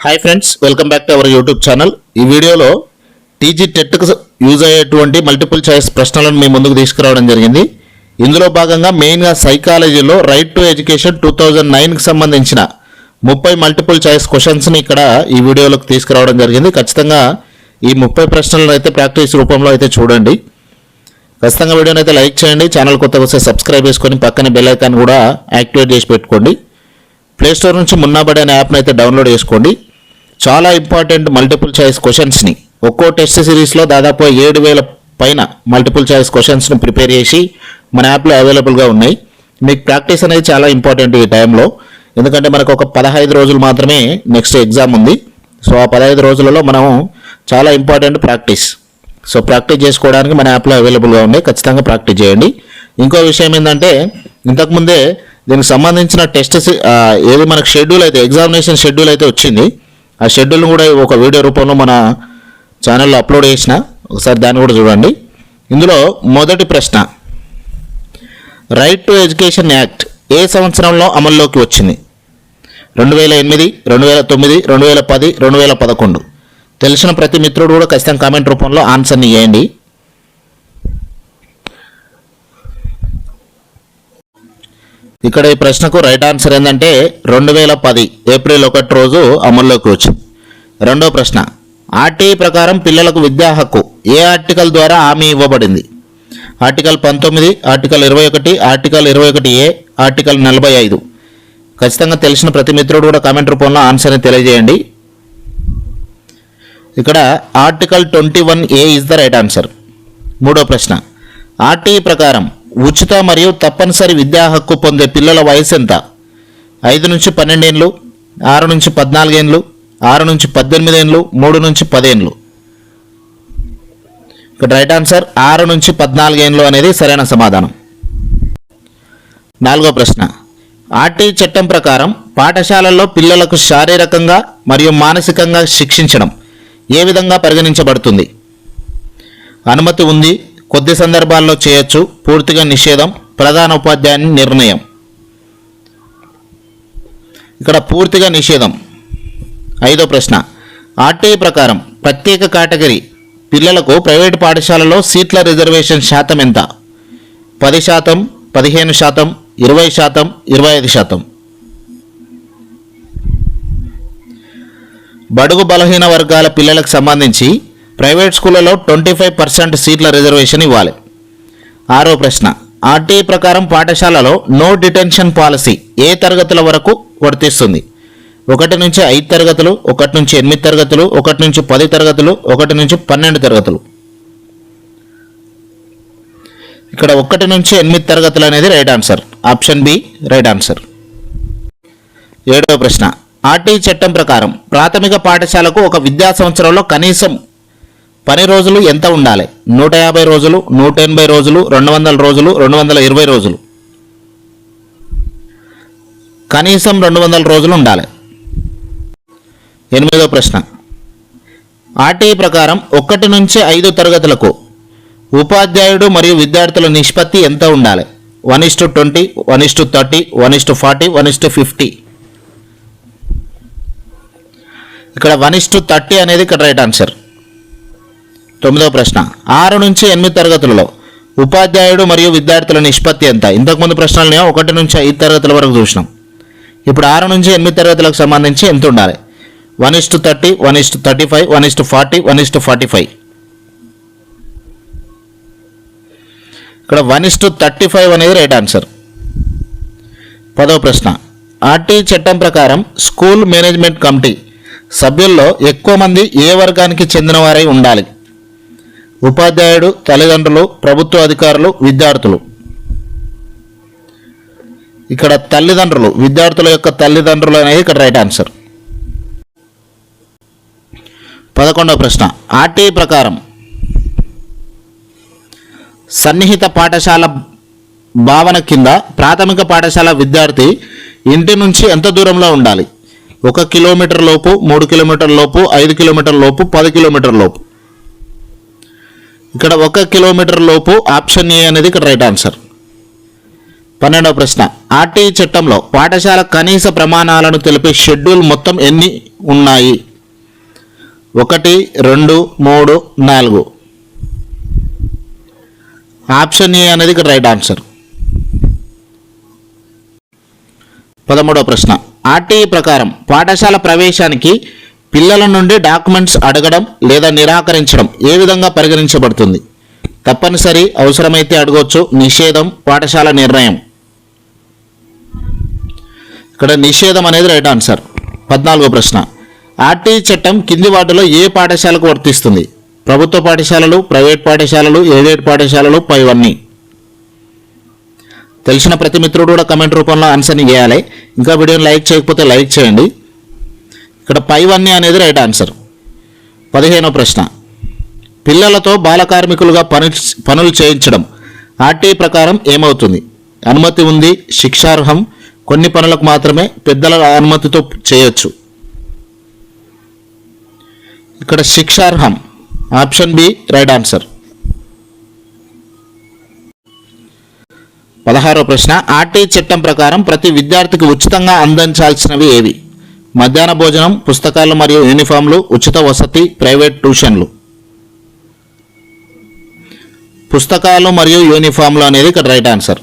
Hi friends, welcome back to our YouTube channel. ఈ వీడియోలో TG టెట్కు use అయ్యేటువంటి multiple choice ప్రశ్నలను మీ ముందుకు తీసుకురావడం జరిగింది. ఇందులో భాగంగా మెయిన్గా సైకాలజీలో రైట్ టు ఎడ్యుకేషన్ 2009కి సంబంధించిన 30 మల్టిపుల్ చాయిస్ క్వశ్చన్స్ని ఇక్కడ ఈ వీడియోలోకి తీసుకురావడం జరిగింది. ఖచ్చితంగా ఈ 30 ప్రశ్నలను అయితే ప్రాక్టీస్ రూపంలో అయితే చూడండి. ఖచ్చితంగా వీడియోని అయితే లైక్ చేయండి. ఛానల్ కొత్తగా వస్తే సబ్స్క్రైబ్ చేసుకొని పక్కనే బెల్ ఐకాన్ కూడా యాక్టివేట్ చేసి పెట్టుకోండి. ప్లేస్టోర్ నుంచి మున్నాబడి అనే యాప్ని అయితే డౌన్లోడ్ చేసుకోండి. చాలా ఇంపార్టెంట్ మల్టిపుల్ చాయిస్ క్వశ్చన్స్ని ఒక్కో టెస్ట్ సిరీస్లో దాదాపు 7,000 పైన మల్టిపుల్ చాయిస్ క్వశ్చన్స్ని ప్రిపేర్ చేసి మన యాప్లో అవైలబుల్గా ఉన్నాయి. మీకు ప్రాక్టీస్ అనేది చాలా ఇంపార్టెంట్ ఈ టైంలో, ఎందుకంటే మనకు ఒక 15 రోజులు మాత్రమే నెక్స్ట్ ఎగ్జామ్ ఉంది. సో ఆ 15 రోజులలో మనం చాలా ఇంపార్టెంట్ ప్రాక్టీస్ చేసుకోవడానికి మన యాప్లో అవైలబుల్గా ఉన్నాయి. ఖచ్చితంగా ప్రాక్టీస్ చేయండి. ఇంకో విషయం ఏంటంటే, ఇంతకుముందే దీనికి సంబంధించిన టెస్ట్ ఏది మనకు షెడ్యూల్ అయితే ఎగ్జామినేషన్ షెడ్యూల్ అయితే వచ్చింది. ఆ షెడ్యూల్ని కూడా ఒక వీడియో రూపంలో మన ఛానల్లో అప్లోడ్ చేసిన, ఒకసారి దాన్ని కూడా చూడండి. ఇందులో మొదటి ప్రశ్న, రైట్ టు ఎడ్యుకేషన్ యాక్ట్ ఏ సంవత్సరంలో అమల్లోకి వచ్చింది? 2008, 2009, 2010, 2011. తెలిసిన ప్రతి మిత్రుడు కూడా ఖచ్చితంగా కామెంట్ రూపంలో ఆన్సర్ని ఇవ్వండి. ఇక్కడ ఈ ప్రశ్నకు రైట్ ఆన్సర్ ఏంటంటే 2010 ఏప్రిల్ 1 రోజు అమల్లోకి వచ్చింది. రెండో ప్రశ్న, ఆర్టీఐ ప్రకారం పిల్లలకు విద్యా హక్కు ఏ ఆర్టికల్ ద్వారా హామీ ఇవ్వబడింది? Article 19, article 21, article 21A, article 45. ఖచ్చితంగా తెలిసిన ప్రతి మిత్రుడు కూడా కామెంట్ రూపంలో ఆన్సర్ని తెలియజేయండి. ఇక్కడ article 21A is the right answer. మూడో ప్రశ్న, ఆర్టీఐ ప్రకారం ఉచిత మరియు తప్పనిసరి విద్యా హక్కు పొందే పిల్లల వయసు ఎంత? 5 నుంచి 12 ఏళ్ళు, 6 నుంచి 14 ఏళ్ళు, 6 నుంచి 18 ఏళ్ళు, 3 నుంచి 10 ఏళ్ళు. ఇక్కడ రైట్ ఆన్సర్ 6 నుంచి 14 ఏళ్ళు అనేది సరైన సమాధానం. నాలుగో ప్రశ్న, ఆర్టీఐ చట్టం ప్రకారం పాఠశాలల్లో పిల్లలకు శారీరకంగా మరియు మానసికంగా శిక్షించడం ఏ విధంగా పరిగణించబడుతుంది? అనుమతి ఉంది, కొద్ది సందర్భాల్లో చేయొచ్చు, పూర్తిగా నిషేధం, ప్రధాన ఉపాధ్యాయుని నిర్ణయం. ఇక్కడ పూర్తిగా నిషేధం. ఐదో ప్రశ్న, ఆర్టీఐ ప్రకారం ప్రత్యేక కేటగిరీ పిల్లలకు ప్రైవేటు పాఠశాలలో సీట్ల రిజర్వేషన్ శాతం ఎంత? 10%, 15%, 20%, 25%. బడుగు బలహీన వర్గాల పిల్లలకు సంబంధించి ప్రైవేట్ స్కూళ్ళలో 25% సీట్ల రిజర్వేషన్ ఇవ్వాలి. ఆరో ప్రశ్న, ఆర్టీఐ ప్రకారం పాఠశాలలో నో డిటెన్షన్ పాలసీ ఏ తరగతుల వరకు వర్తిస్తుంది? 1 నుంచి 5 తరగతులు, 1 నుంచి 8 తరగతులు, 1 నుంచి 10 తరగతులు, 1 నుంచి 12 తరగతులు. ఇక్కడ 1 నుంచి 8 తరగతులు అనేది right answer. Option B right answer. ఏడవ ప్రశ్న, ఆర్టీఐ చట్టం ప్రకారం ప్రాథమిక పాఠశాలకు ఒక విద్యా సంవత్సరంలో కనీసం పని రోజులు ఎంత ఉండాలి? 150 రోజులు, 180 రోజులు, 200 రోజులు, 220 రోజులు. కనీసం 200 రోజులు ఉండాలి. ఎనిమిదో ప్రశ్న, ఆర్టీఐ ప్రకారం 1 నుంచి 5 తరగతులకు ఉపాధ్యాయుడు మరియు విద్యార్థుల నిష్పత్తి ఎంత ఉండాలి? 1:20, 1:30, 1:40, 1:50. ఇక్కడ 1:30 అనేది ఇక్కడ రైట్ ఆన్సర్. 9వ ప్రశ్న, 6 నుంచి 8 తరగతులలో ఉపాధ్యాయుడు మరియు విద్యార్థుల నిష్పత్తి ఎంత? ఇంతకుముందు ప్రశ్నలను 1 నుంచి 5 తరగతుల వరకు చూసినాం. ఇప్పుడు 6 నుంచి 8 తరగతులకు సంబంధించి ఎంత ఉండాలి? 1:30, 1:35, 1:40, 1:45. ఇక్కడ 1:35 అనేది రైట్ ఆన్సర్. 10వ ప్రశ్న, ఆర్టీఐ చట్టం ప్రకారం స్కూల్ మేనేజ్మెంట్ కమిటీ సభ్యుల్లో ఎక్కువ మంది ఏ వర్గానికి చెందిన వారై ఉండాలి? ఉపాధ్యాయుడు, తల్లిదండ్రులు, ప్రభుత్వ అధికారులు, విద్యార్థులు. ఇక్కడ తల్లిదండ్రులు, విద్యార్థుల యొక్క తల్లిదండ్రులు అనేది ఇక్కడ రైట్ ఆన్సర్. 11వ ప్రశ్న, ఆర్టీఐ ప్రకారం సన్నిహిత పాఠశాల భావన కింద ప్రాథమిక పాఠశాల విద్యార్థి ఇంటి నుంచి ఎంత దూరంలో ఉండాలి? 1 కిలోమీటర్ లోపు, 3 కిలోమీటర్ల లోపు, 5 కిలోమీటర్ల లోపు, 10 కిలోమీటర్ల లోపు. ఇక్కడ 1 కిలోమీటర్ లోపు ఆప్షన్ ఏ అనేది ఇక్కడ రైట్ ఆన్సర్. 12వ ప్రశ్న, ఆర్టీఐ చట్టంలో పాఠశాల కనీస ప్రమాణాలను తెలిపే షెడ్యూల్ మొత్తం ఎన్ని ఉన్నాయి? 1, 2, 3, 4. ఆప్షన్ ఏ అనేది ఇక్కడ రైట్ ఆన్సర్. 13వ ప్రశ్న. ఆర్టీఈ ప్రకారం పాఠశాల ప్రవేశానికి పిల్లల నుండి డాక్యుమెంట్స్ అడగడం లేదా నిరాకరించడం ఏ విధంగా పరిగణించబడుతుంది? తప్పనిసరి, అవసరమైతే అడగవచ్చు, నిషేధం, పాఠశాల నిర్ణయం. ఇక్కడ నిషేధం అనేది రైట్ ఆన్సర్. 14వ ప్రశ్న. ఆర్టీఈ చట్టం కింది వాటిలో ఏ పాఠశాలకు వర్తిస్తుంది? ప్రభుత్వ పాఠశాలలు, ప్రైవేట్ పాఠశాలలు, ఎయిడెడ్ పాఠశాలలు, పైవన్నీ. తెలిసిన ప్రతి మిత్రుడు కూడా కమెంట్ రూపంలో ఆన్సర్ని చేయాలి. ఇంకా వీడియోని లైక్ చేయకపోతే లైక్ చేయండి. ఇక్కడ పైవన్నీ అనేది రైట్ ఆన్సర్. 15వ ప్రశ్న. పిల్లలతో బాల కార్మికులుగా పనులు చేయించడం ఆర్టీఈ ప్రకారం ఏమవుతుంది? అనుమతి ఉంది, శిక్షార్హం, కొన్ని పనులకు మాత్రమే పెద్దల అనుమతితో చేయొచ్చు. ఇక్కడ శిక్షార్హం. Option B right answer. 16వ ప్రశ్న. ఆర్టీఈ చట్టం ప్రకారం ప్రతి విద్యార్థికి ఉచితంగా అందించాల్సినవి ఏవి? మధ్యాహ్న భోజనం, పుస్తకాలు మరియు యూనిఫామ్లు, ఉచిత వసతి, ప్రైవేట్ ట్యూషన్లు. పుస్తకాలు మరియు యూనిఫామ్లు అనేది ఇక్కడ రైట్ ఆన్సర్.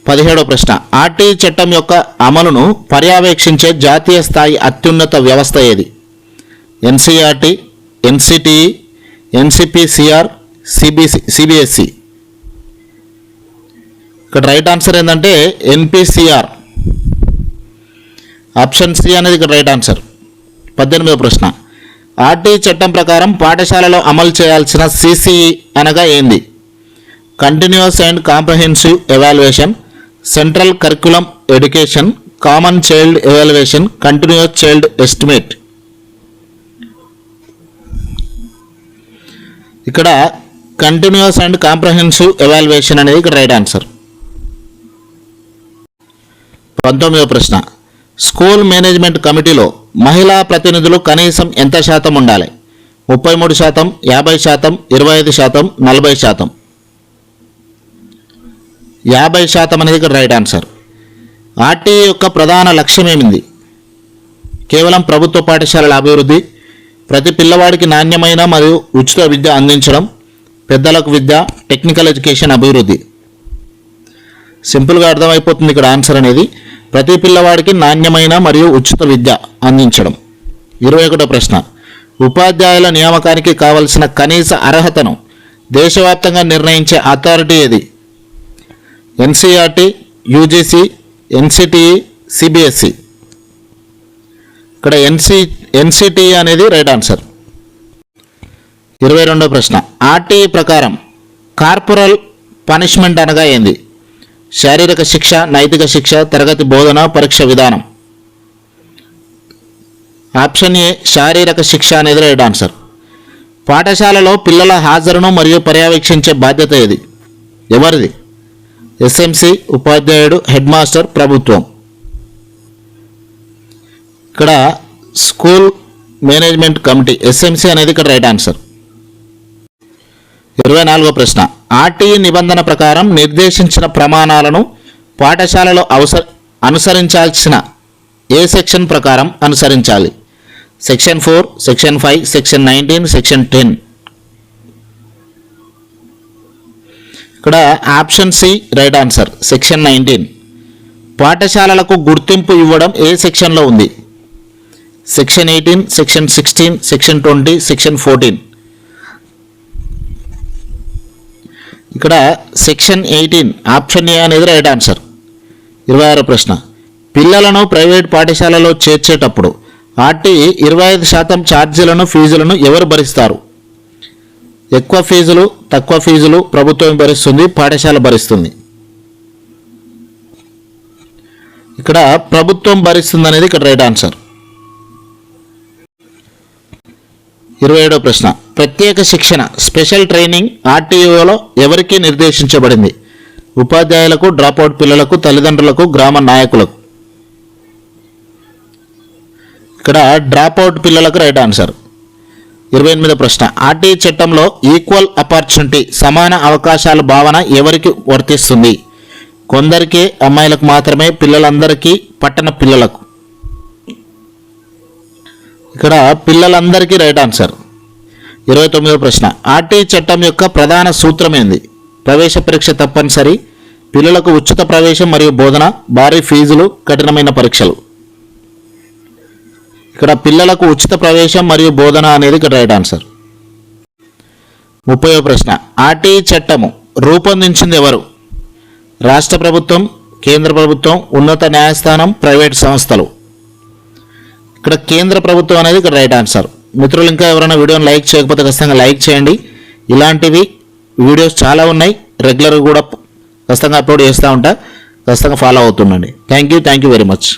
17వ ప్రశ్న. ఆర్టీఈ చట్టం యొక్క అమలును పర్యవేక్షించే జాతీయ స్థాయి అత్యున్నత వ్యవస్థ ఏది? NCERT, NCTE, NCPCR, CBSE. ఇక్కడ రైట్ ఆన్సర్ ఏంటంటే ఎన్పిసిఆర్. ఆప్షన్ సి అనేది ఇక్కడ రైట్ ఆన్సర్. 18వ ప్రశ్న. ఆర్టీఈ చట్టం ప్రకారం పాఠశాలలో అమలు చేయాల్సిన సిసిఈ అనగా ఏంది? Continuous and comprehensive evaluation, central curriculum education, common child evaluation, continuous child estimate. ఇక్కడ కంటిన్యూస్ అండ్ కాంప్రహెన్సివ్ ఎవాల్యుయేషన్ అనేది ఇక్కడ రైట్ ఆన్సర్. 19వ ప్రశ్న. స్కూల్ మేనేజ్మెంట్ కమిటీలో మహిళా ప్రతినిధులు కనీసం ఎంత శాతం ఉండాలి? 33%, 50%, 25%, 40%. 50% అనేది ఇక్కడ రైట్ ఆన్సర్. ఆర్టీఈ యొక్క ప్రధాన లక్ష్యం ఏమింది? కేవలం ప్రభుత్వ పాఠశాలల అభివృద్ధి, ప్రతి పిల్లవాడికి నాణ్యమైన మరియు ఉచిత విద్య అందించడం, పెద్దలకు విద్య, టెక్నికల్ ఎడ్యుకేషన్ అభివృద్ధి. సింపుల్గా అర్థమైపోతుంది ఇక్కడ ఆన్సర్ అనేది. ప్రతి పిల్లవాడికి నాణ్యమైన మరియు ఉచిత విద్య అందించడం. 21వ ప్రశ్న. ఉపాధ్యాయుల నియామకానికి కావలసిన కనీస అర్హతను దేశవ్యాప్తంగా నిర్ణయించే అథారిటీ ఏది? NCERT, UGC, NCTE, CBSE. ఇక్కడ ఎన్సిటిఈ అనేది రైట్ ఆన్సర్. 22వ ప్రశ్న. ఆర్టీఈ ప్రకారం కార్పొరల్ పనిష్మెంట్ అనగా ఏంది? శారీరక శిక్ష, నైతిక శిక్ష, తరగతి బోధన, పరీక్ష విధానం. ఆప్షన్ ఏ శారీరక శిక్ష అనేది రైట్ ఆన్సర్. పాఠశాలలో పిల్లల హాజరును మరియు పర్యవేక్షించే బాధ్యత ఏది? ఎవరిది? ఎస్ఎంసి, ఉపాధ్యాయుడు, హెడ్ మాస్టర్, ప్రభుత్వం. ఇక్కడ స్కూల్ మేనేజ్మెంట్ కమిటీ, ఎస్ఎంసి అనేది ఇక్కడ రైట్ ఆన్సర్. 24వ ప్రశ్న. ఆర్టీఈ నిబంధన ప్రకారం నిర్దేశించిన ప్రమాణాలను పాఠశాలలో అనుసరించాల్సిన ఏ సెక్షన్ ప్రకారం అనుసరించాలి? Section 4, section 5, section 19, section 10. ఇక్కడ option C right answer. Section 19. పాఠశాలలకు గుర్తింపు ఇవ్వడం ఏ సెక్షన్లో ఉంది? Section 18, section 16, section 20, section 14. ఇక్కడ సెక్షన్ 18 ఆప్షన్ ఏ అనేది రైట్ ఆన్సర్. 26వ ప్రశ్న. పిల్లలను ప్రైవేట్ పాఠశాలలో చేర్చేటప్పుడు ఆర్టీఈ 25% ఛార్జీలను, ఫీజులను ఎవరు భరిస్తారు? ఎక్కువ ఫీజులు, తక్కువ ఫీజులు ప్రభుత్వం భరిస్తుంది, పాఠశాల భరిస్తుంది. ఇక్కడ ప్రభుత్వం భరిస్తుంది అనేది ఇక్కడ రైట్ ఆన్సర్. 27వ ప్రశ్న. ప్రత్యేక శిక్షణ, స్పెషల్ ట్రైనింగ్ ఆర్టీఓలో ఎవరికి నిర్దేశించబడింది? ఉపాధ్యాయులకు, డ్రాప్అవుట్ పిల్లలకు, తల్లిదండ్రులకు, గ్రామ నాయకులకు. ఇక్కడ డ్రాప్అవుట్ పిల్లలకు రైట్ ఆన్సర్. 28వ ప్రశ్న. ఆర్టీఈ చట్టంలో ఈక్వల్ ఆపర్చునిటీ, సమాన అవకాశాల భావన ఎవరికి వర్తిస్తుంది? కొందరికే, అమ్మాయిలకు మాత్రమే, పిల్లలందరికీ, పట్టణ పిల్లలకు. ఇక్కడ పిల్లలందరికీ రైట్ ఆన్సర్. 29వ ప్రశ్న, ఆర్టీఈ చట్టం యొక్క ప్రధాన సూత్రం ఏంది? ప్రవేశ పరీక్ష తప్పనిసరి, పిల్లలకు ఉచిత ప్రవేశం మరియు బోధన, భారీ ఫీజులు, కఠినమైన పరీక్షలు. ఇక్కడ పిల్లలకు ఉచిత ప్రవేశం మరియు బోధన అనేది ఇక్కడ రైట్ ఆన్సర్. 30వ ప్రశ్న, ఆర్టీఈ చట్టము రూపొందించింది ఎవరు? రాష్ట్ర ప్రభుత్వం, కేంద్ర ప్రభుత్వం, ఉన్నత న్యాయస్థానం, ప్రైవేట్ సంస్థలు. ఇక్కడ కేంద్ర ప్రభుత్వం అనేది ఇక్కడ రైట్ ఆన్సర్. మిత్రులు ఇంకా ఎవరైనా వీడియోని లైక్ చేయకపోతే ఖచ్చితంగా లైక్ చేయండి. ఇలాంటివి వీడియోస్ చాలా ఉన్నాయి, రెగ్యులర్గా కూడా ఖచ్చితంగా అప్లోడ్ చేస్తూ ఉంటా, ఖచ్చితంగా ఫాలో అవుతుండండి. Thank you very much.